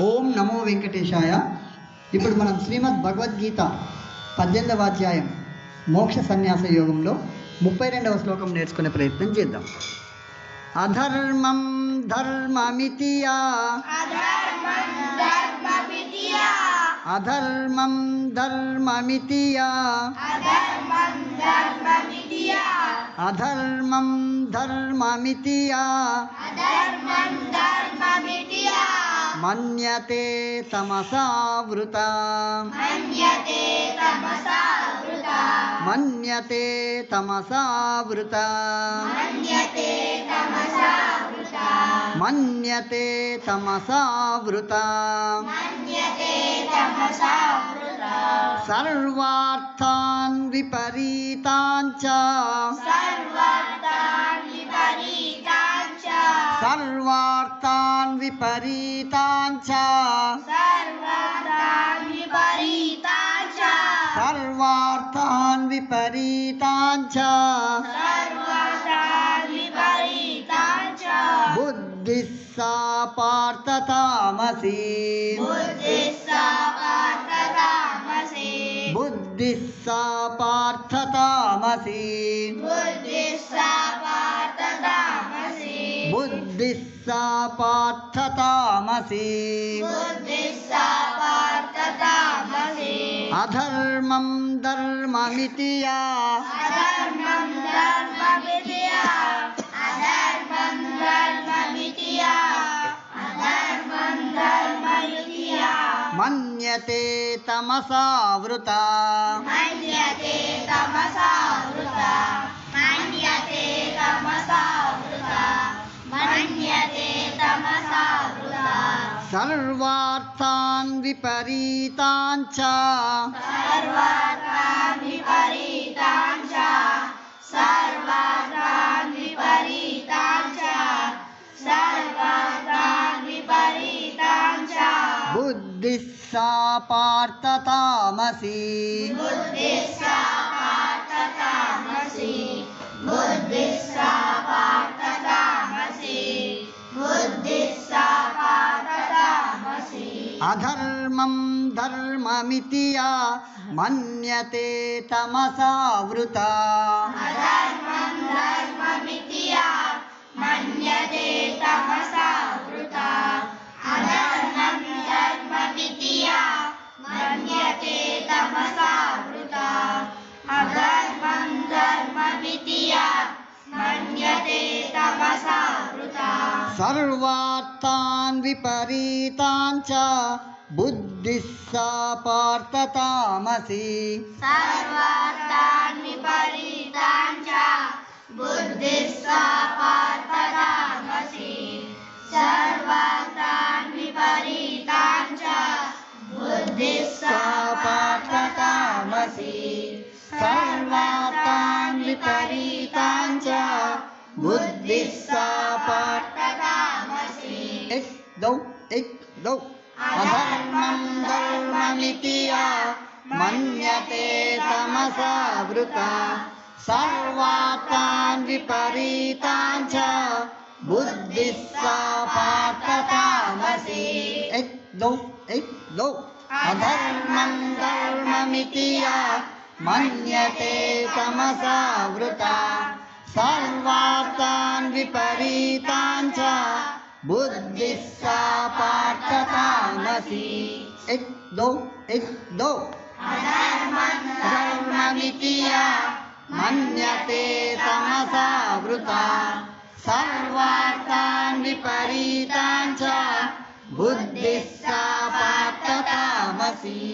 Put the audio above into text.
ఓం నమో వెంకటేశాయ. ఇప్పుడు మనం శ్రీమద్ భగవద్గీత 18వ అధ్యాయం మోక్ష సన్యాస యోగంలో 32వ శ్లోకం నేర్చుకునే ప్రయత్నం చేద్దాం. అధర్మం ధర్మమితియా అధర్మం ధర్మమితియా అధర్మం ధర్మమితియా మన్యతే తమసావృతా మన్యతే తమసావృతా మన్యతే తమసావృతా సర్వార్థాన్ విపరీతాన్ చ సర్వార్థాన్ విపరీతాన్ చ సర్వార్థాన్ విపరీతాన్ చ బుద్ధిః సా పార్థ తామసీ బుద్ధిః సా పార్థ తామసీ బుద్ధిః సా పార్థ తామసీ అధర్మం ధర్మమితియా మన్యతే తమసావృతా సర్వార్థాన్ విపరీతాన్ చ బుద్ధిః సా పార్థ తామసీ అధర్మం ధర్మమితియా మన్యతే తమసావృతా సర్వార్థాన్ విపరీతాన్ చ బుద్ధిః సా పార్థ తామసీ సర్వార్థాన్ విపరీతాన్ చ బుద్ధిః సా పార్థ एक दो अधर्मं धर्ममितिया मन्यते तमसावृता सर्वार्थान् विपरीतान् च बुद्धिः सा पार्थ तामसी एक दो अधर्मं धर्ममितिया मन्यते तमसावृता सर्वार्थान् विपरीतान् च बुद्धिः सा पार्थ तामसी एक दो धर्ममितिया मन्यते तमसावृता सर्वार्थान् विपरीतान् च बुद्धिः सा पार्थ तामसी।